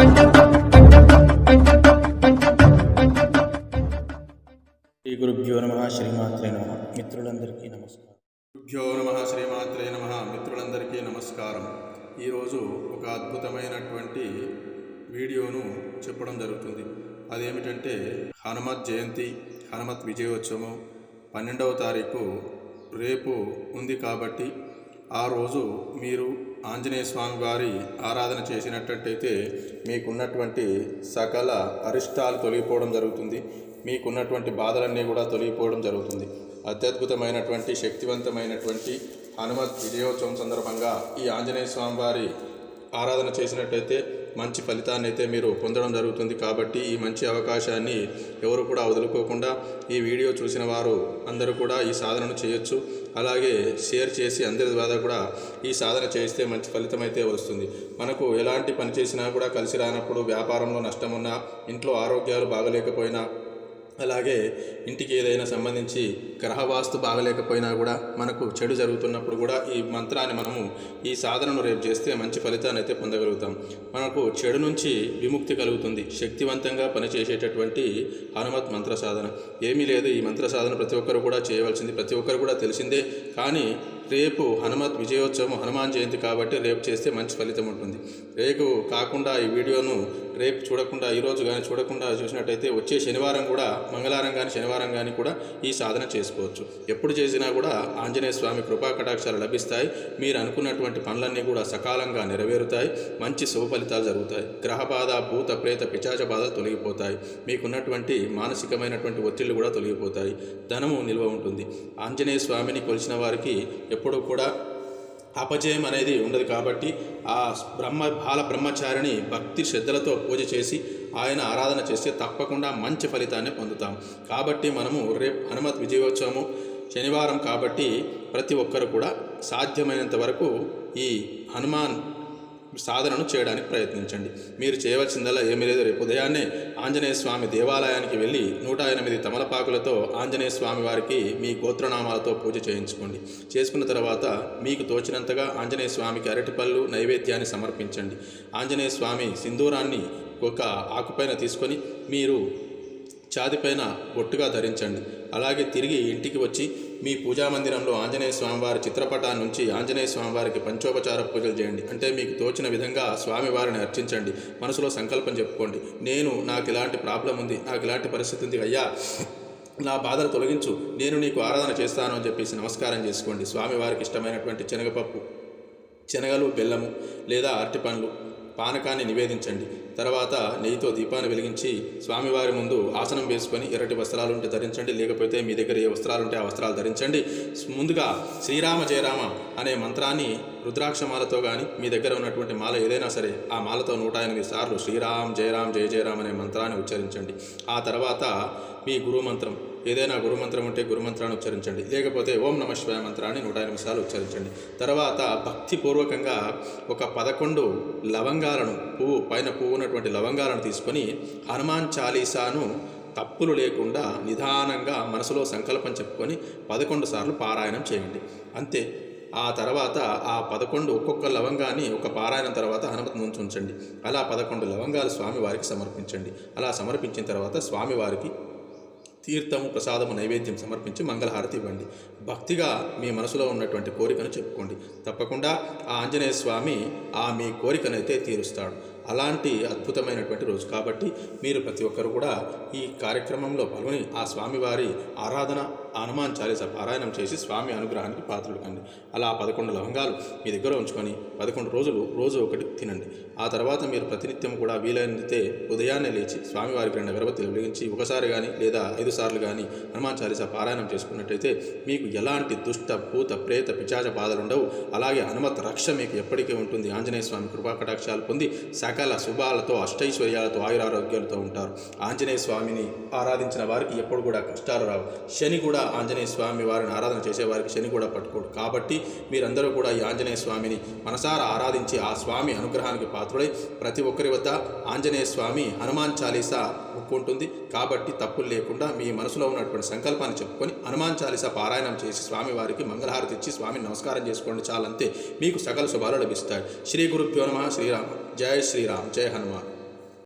శ్రీ గురుభ్యో నమః శ్రీమాత్రే నమః. మిత్రులందరికీ నమస్కారం. గురుభ్యో నమః శ్రీమాత్రే నమః. మిత్రులందరికీ నమస్కారం. ఈరోజు ఒక అద్భుతమైనటువంటి వీడియోను చెప్పడం జరుగుతుంది. అదేమిటంటే హనుమత్ జయంతి, హనుమత్ విజయోత్సవం 12వ తారీఖు రేపు ఉంది. కాబట్టి ఆ రోజు మీరు ఆంజనేయ స్వామి వారి ఆరాధన చేసినట్టయితే మీకున్నటువంటి సకల అరిష్టాలు తొలగిపోవడం జరుగుతుంది. మీకున్నటువంటి బాధలన్నీ కూడా తొలగిపోవడం జరుగుతుంది. అత్యద్భుతమైనటువంటి శక్తివంతమైనటువంటి హనుమత్ విజయోత్సవం సందర్భంగా ఈ ఆంజనేయ స్వామి వారి ఆరాధన చేసినట్టయితే మంచి ఫలితాన్ని అయితే మీరు పొందడం జరుగుతుంది. కాబట్టి ఈ మంచి అవకాశాన్ని ఎవరు కూడా వదులుకోకుండా ఈ వీడియో చూసిన వారు అందరూ కూడా ఈ సాధనను చేయొచ్చు. అలాగే షేర్ చేసి అందరి ద్వారా కూడా ఈ సాధన చేస్తే మంచి ఫలితం అయితే వస్తుంది. మనకు ఎలాంటి పని చేసినా కూడా కలిసి రానప్పుడు, వ్యాపారంలో నష్టం ఉన్నా, ఇంట్లో ఆరోగ్యాలు బాగలేకపోయినా, అలాగే ఇంటికి ఏదైనా సంబంధించి గ్రహవాస్తు బాగలేకపోయినా కూడా, మనకు చెడు జరుగుతున్నప్పుడు కూడా ఈ మంత్రాన్ని మనము ఈ సాధనను రేపు చేస్తే మంచి ఫలితాన్ని అయితే పొందగలుగుతాం. మనకు చెడు నుంచి విముక్తి కలుగుతుంది. శక్తివంతంగా పనిచేసేటటువంటి హనుమత్ మంత్ర సాధన ఏమీ లేదు. ఈ మంత్ర సాధన ప్రతి ఒక్కరు కూడా చేయవలసింది, ప్రతి ఒక్కరు కూడా తెలిసిందే. కానీ రేపు హనుమత్ విజయోత్సవం, హనుమాన్ జయంతి కాబట్టి రేపు చేస్తే మంచి ఫలితం ఉంటుంది. రేపు కాకుండా ఈ వీడియోను రేపు చూడకుండా, ఈరోజు కానీ చూడకుండా చూసినట్టయితే వచ్చే శనివారం కూడా, మంగళవారం కానీ శనివారం కానీ కూడా ఈ సాధన చేసుకోవచ్చు. ఎప్పుడు చేసినా కూడా ఆంజనేయ స్వామి కృపా కటాక్షాలు లభిస్తాయి. మీరు అనుకున్నటువంటి పనులన్నీ కూడా సకాలంగా నెరవేరుతాయి. మంచి శుభ ఫలితాలు జరుగుతాయి. గ్రహ బాధ, భూత ప్రేత పిశాచ బాధలు తొలగిపోతాయి. మీకున్నటువంటి మానసికమైనటువంటి ఒత్తిళ్లు కూడా తొలగిపోతాయి. ధనము నిల్వ ఉంటుంది. ఆంజనేయ స్వామిని కొలిచిన వారికి ఎప్పుడు కూడా అపజయం అనేది ఉండదు. కాబట్టి ఆ బాల బ్రహ్మచారిని భక్తి శ్రద్ధలతో పూజ చేసి ఆయన ఆరాధన చేస్తే తప్పకుండా మంచి ఫలితాన్ని పొందుతాం. కాబట్టి మనము రేపు హనుమత్ విజయోత్సవము శనివారం కాబట్టి ప్రతి ఒక్కరు కూడా సాధ్యమైనంత వరకు ఈ హనుమాన్ సాధనను చేయడానికి ప్రయత్నించండి. మీరు చేయవలసిందల్లా ఏమీ లేదు. రేపు ఉదయాన్నే ఆంజనేయ స్వామి దేవాలయానికి వెళ్ళి 108 తమలపాకులతో ఆంజనేయ స్వామి వారికి మీ గోత్రనామాలతో పూజ చేయించుకోండి. చేసుకున్న తర్వాత మీకు తోచినంతగా ఆంజనేయ స్వామికి అరటిపళ్ళు నైవేద్యాన్ని సమర్పించండి. ఆంజనేయ స్వామి సింధూరాన్ని ఒక ఆకుపైన తీసుకొని మీరు ఛాతిపైన బొట్టుగా ధరించండి. అలాగే తిరిగి ఇంటికి వచ్చి మీ పూజామందిరంలో ఆంజనేయ స్వామివారి చిత్రపటాన్ని నుంచి ఆంజనేయ స్వామివారికి పంచోపచార పూజలు చేయండి. అంటే మీకు తోచిన విధంగా స్వామివారిని అర్చించండి. మనసులో సంకల్పం చెప్పుకోండి. నాకు ఇలాంటి ప్రాబ్లం ఉంది, నాకు ఇలాంటి పరిస్థితి ఉంది, అయ్యా నా బాధలు తొలగించు, నేను నీకు ఆరాధన చేస్తాను అని చెప్పేసి నమస్కారం చేసుకోండి. స్వామివారికి ఇష్టమైనటువంటి శనగపప్పు, శనగలు, బెల్లము లేదా అరటిపండ్లు, పానకాన్ని నివేదించండి. తర్వాత నెయ్యితో దీపాన్ని వెలిగించి స్వామివారి ముందు ఆసనం వేసుకొని ఎర్రటి వస్త్రాలు ఉంటే ధరించండి. లేకపోతే మీ దగ్గర ఏ వస్త్రాలు ఉంటే ఆ వస్త్రాలు ధరించండి. ముందుగా శ్రీరామ జయరామ అనే మంత్రాన్ని రుద్రాక్షమాలతో కానీ మీ దగ్గర ఉన్నటువంటి మాల ఏదైనా సరే ఆ మాలతో 108 సార్లు శ్రీరామ్ జయరామ్ జయ జయరామ్ అనే మంత్రాన్ని ఉచ్చరించండి. ఆ తర్వాత మీ గురుమంత్రం ఏదైనా గురుమంత్రం ఉంటే గురుమంత్రాన్ని ఉచ్చరించండి. లేకపోతే ఓం నమః శివాయ మంత్రాన్ని 108 సార్లు ఉచ్చరించండి. తర్వాత భక్తిపూర్వకంగా ఒక 11 లవంగాలను, పైన పువ్వు ఉన్నటువంటి లవంగాలను తీసుకొని హనుమాన్ చాలీసాను తప్పులు లేకుండా నిదానంగా మనసులో సంకల్పం చెప్పుకొని 11 సార్లు పారాయణం చేయండి. అంతే. ఆ తర్వాత ఆ 11 ఒక్కొక్క లవంగాన్ని ఒక పారాయణం తర్వాత హనుమత్ ముందు ఉంచండి. అలా 11 లవంగాలు స్వామివారికి సమర్పించండి. అలా సమర్పించిన తర్వాత స్వామివారికి తీర్థము, ప్రసాదము, నైవేద్యం సమర్పించి మంగళహారతి ఇవ్వండి. భక్తిగా మీ మనసులో ఉన్నటువంటి కోరికను చెప్పుకోండి. తప్పకుండా ఆ ఆంజనేయ స్వామి మీ కోరికనైతే తీరుస్తాడు. అలాంటి అద్భుతమైనటువంటి రోజు కాబట్టి మీరు ప్రతి ఒక్కరు కూడా ఈ కార్యక్రమంలో పాల్గొని ఆ స్వామివారి ఆరాధన, హనుమాన్ చాలీసా పారాయణం చేసి స్వామి అనుగ్రహానికి పాత్రలు కండి. అలా 11 లవంగాలు మీ దగ్గర ఉంచుకొని 11 రోజులు రోజు ఒకటి తినండి. ఆ తర్వాత మీరు ప్రతినిత్యం కూడా వీలైతే ఉదయాన్నే లేచి స్వామివారికి 2 అగరబత్తులు వెలిగించి ఒకసారి కానీ లేదా 5 సార్లు కానీ హనుమాన్ చాలీసా పారాయణం చేసుకున్నట్టయితే మీకు ఎలాంటి దుష్ట, భూత, ప్రేత, పిశాచ బాధలు ఉండవు. అలాగే హనుమత్ రక్ష మీకు ఎప్పటికీ ఉంటుంది. ఆంజనేయ స్వామి కృపాకటాక్షాలు పొంది సకల శుభాలతో, అష్టైశ్వర్యాలతో, ఆయురారోగ్యాలతో ఉంటారు. ఆంజనేయ స్వామిని ఆరాధించిన వారికి ఎప్పుడు కూడా కష్టాలు రావు. శని కూడా ఆంజనేయ స్వామి వారిని ఆరాధన చేసేవారికి శని కూడా పట్టుకోడు. కాబట్టి మీరందరూ కూడా ఈ ఆంజనేయ స్వామిని మనసారా ఆరాధించి ఆ స్వామి అనుగ్రహానికి పాత్రుడై ప్రతి ఒక్కరి వద్ద ఆంజనేయ స్వామి హనుమాన్ చాలీసా ఉంటుంది. కాబట్టి తప్పులు లేకుండా మీ మనసులో ఉన్నటువంటి సంకల్పాన్ని చెప్పుకొని హనుమాన్ చాలీసా పారాయణం చేసి స్వామివారికి మంగళహారతి ఇచ్చి స్వామిని నమస్కారం చేసుకోండి. చాలంతే, మీకు సకల శుభాలు లభిస్తాయి. శ్రీ గురుభ్యో నమః. శ్రీరామ జయ శ్రీరామ్, జయ హనుమాన్.